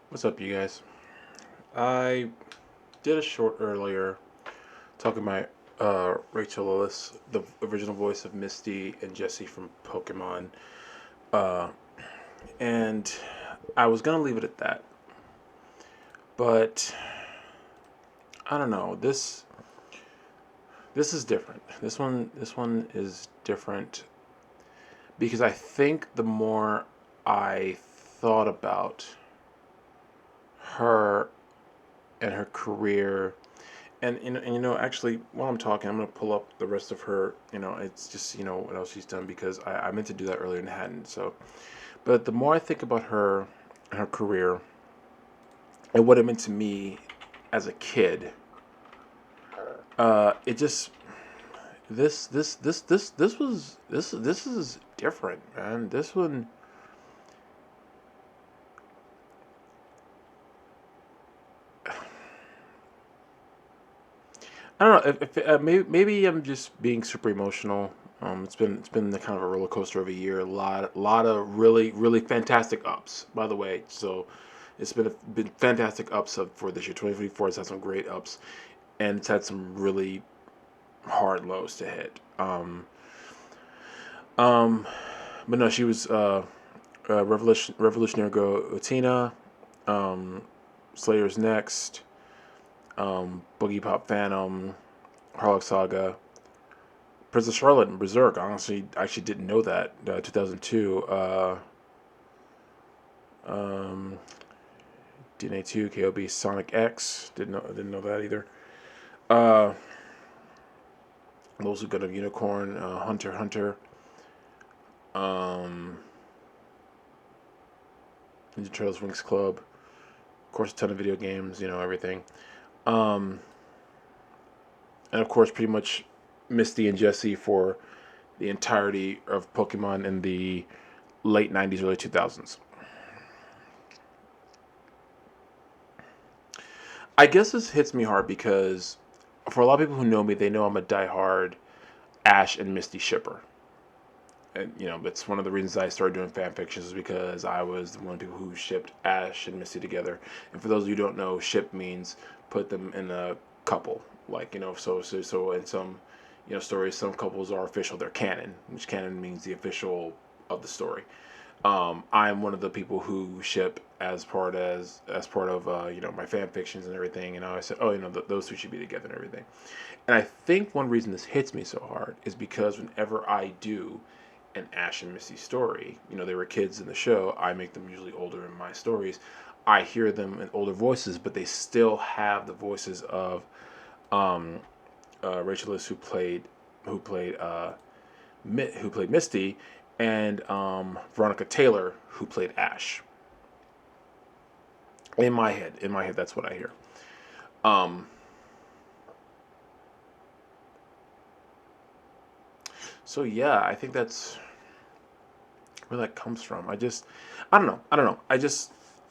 What's up, you guys? I did a short earlier talking about Rachael Lillis, the original voice of Misty and Jessie from Pokemon, uh, and I was gonna leave it at that, but I don't know. This is different. This one is different because I think the more I thought about her and her career. And actually, while I'm talking, I'm gonna pull up the rest of her. It's just what else she's done because I meant to do that earlier and hadn't. So, but the more I think about her and her career and what it meant to me as a kid, it just this is different, man. This one, I don't know if maybe I'm just being super emotional. It's been the kind of a roller coaster of a year. A lot of really fantastic ups. By the way, so it's been fantastic ups for this year. 2024 has had some great ups, and it's had some really hard lows to hit. Um, but no, she was Revolutionary Girl Utina, um, Slayer's Next, Boogie Pop Phantom, Harlock Saga, Princess Charlotte and Berserk. Honestly, I actually didn't know that. 2002. Um, DNA 2, KOB, Sonic X. Didn't know that either. Uh, Those Who Got a Unicorn, Hunter x Hunter. Um, Ninja Turtles Winx Club. Of course, a ton of video games. Everything. Um, and of course, pretty much Misty and Jessie for the entirety of Pokemon in the late '90s, early 2000s. I guess this hits me hard because for a lot of people who know me, they know I'm a diehard Ash and Misty shipper. And that's one of the reasons I started doing fan fictions is because I was one of the people who shipped Ash and Misty together. And for those of you who don't know, ship means put them in a couple. Like so in some stories, some couples are official. They're canon, which canon means the official of the story. I'm one of the people who ship as part of my fan fictions and everything. And I said, oh, those two should be together and everything. And I think one reason this hits me so hard is because whenever I do an Ash and Misty story, they were kids in the show. I make them usually older in my stories. I hear them in older voices, but they still have the voices of um, Rachel Lewis, who played Misty, and Veronica Taylor, who played Ash. In my head, that's what I hear. Um, so yeah, I think that's where that comes from. I don't know.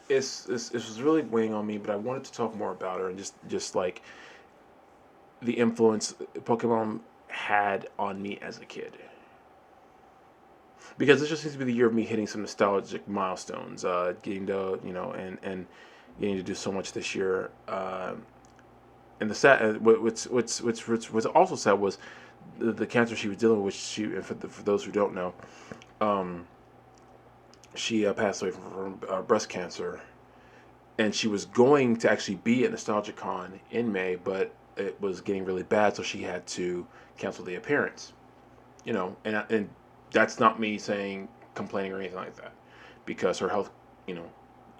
It was really weighing on me, but I wanted to talk more about her and just like the influence Pokemon had on me as a kid. Because this just seems to be the year of me hitting some nostalgic milestones, getting to and getting to do so much this year. And the sad, what's also sad was the cancer she was dealing with. Which for those who don't know, um, she passed away from breast cancer, and she was going to actually be at NostalgiaCon in May, but it was getting really bad, so she had to cancel the appearance. And that's not me saying complaining or anything like that, because her health, you know,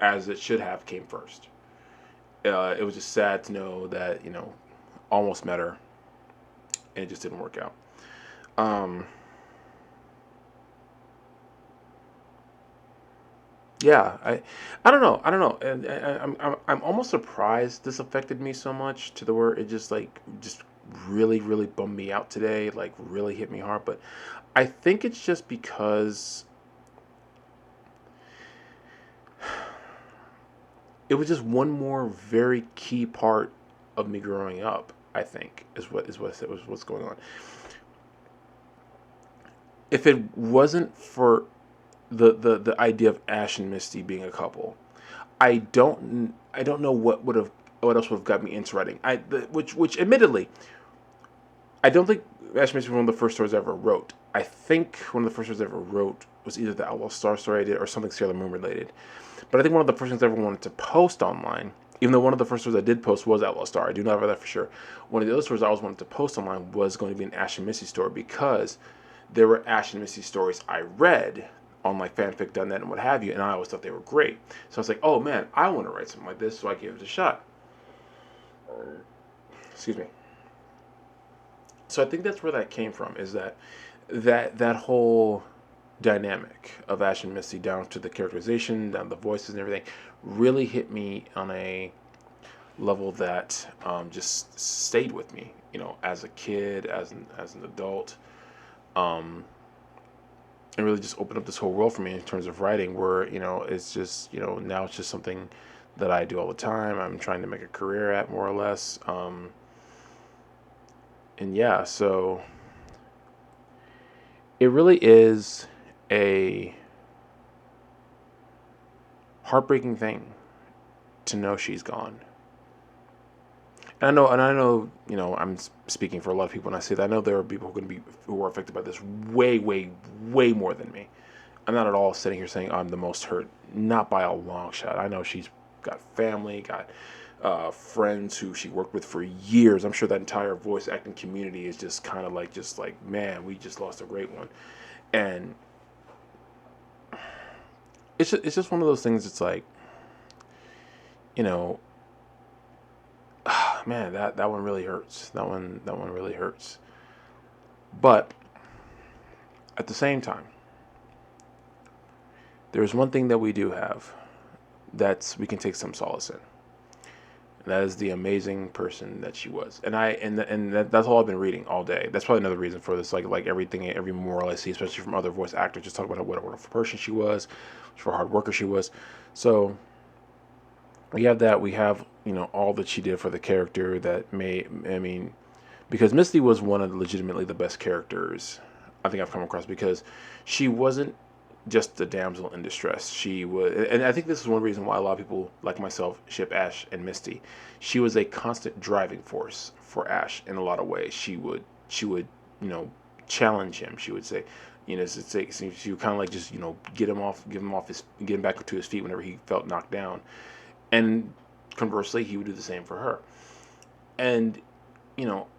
as it should have, came first. It was just sad to know that almost met her and it just didn't work out. Um, yeah, I don't know, and I'm almost surprised this affected me so much to the where it just really bummed me out today, like really hit me hard. But I think it's just because it was just one more very key part of me growing up. I think is what's going on. If it wasn't for the idea of Ash and Misty being a couple. I don't know what else would have got me into writing. Which admittedly, I don't think Ash and Misty was one of the first stories I ever wrote. I think one of the first stories I ever wrote was either the Outlaw Star story I did or something Sailor Moon related. But I think one of the first things I ever wanted to post online, even though one of the first stories I did post was Outlaw Star, I do not know that for sure. One of the other stories I always wanted to post online was going to be an Ash and Misty story because there were Ash and Misty stories I read on like fanfic.net and what have you, and I always thought they were great. So I was like, oh man, I want to write something like this, so I gave it a shot. Excuse me. So I think that's where that came from, is that whole dynamic of Ash and Misty down to the characterization, down to the voices and everything, really hit me on a level that just stayed with me, as a kid, as an adult, um, and really just opened up this whole world for me in terms of writing, where it's just now it's just something that I do all the time. I'm trying to make a career at, more or less, and yeah, so it really is a heartbreaking thing to know she's gone. And I know, I'm speaking for a lot of people when I say that. I know there are people who are affected by this way, way, way more than me. I'm not at all sitting here saying I'm the most hurt, not by a long shot. I know she's got family, got friends who she worked with for years. I'm sure that entire voice acting community is just kind of like, man, we just lost a great one. And it's just one of those things. It's like, you know, man, that one really hurts. That one really hurts. But at the same time, there's one thing that we do have that's we can take some solace in. And that is the amazing person that she was. That's all I've been reading all day. That's probably another reason for this. Like everything, every memorial I see, especially from other voice actors, just talk about what a wonderful person she was, what a hard worker she was. So we have that. We have all that she did for the character. Because Misty was one of legitimately the best characters I think I've come across, because she wasn't just the damsel in distress. She was, and I think this is one reason why a lot of people like myself ship Ash and Misty. She was a constant driving force for Ash in a lot of ways. She would challenge him. She would say, she would kind of like just get him back to his feet whenever he felt knocked down, and conversely, he would do the same for her. And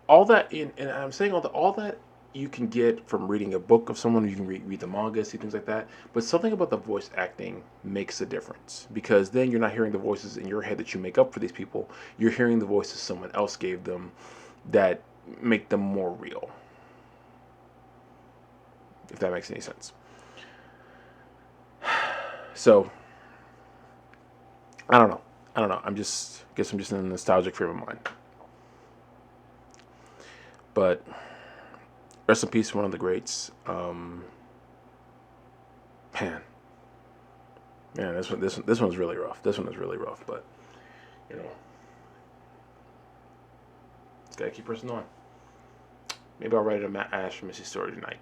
all that, and I'm saying all that you can get from reading a book of someone. You can read the manga, see things like that. But something about the voice acting makes a difference, because then you're not hearing the voices in your head that you make up for these people. You're hearing the voices someone else gave them that make them more real, if that makes any sense. So I don't know. Guess I'm just in a nostalgic frame of mind. But rest in peace, one of the greats. Man, man, this one's really rough. This one is really rough, but you know, just gotta keep pressing on. Maybe I'll write a Ash Misty story tonight.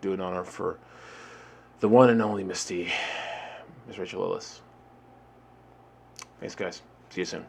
Do an honor for the one and only Misty, Miss Rachael Lillis. Thanks, guys. See you soon.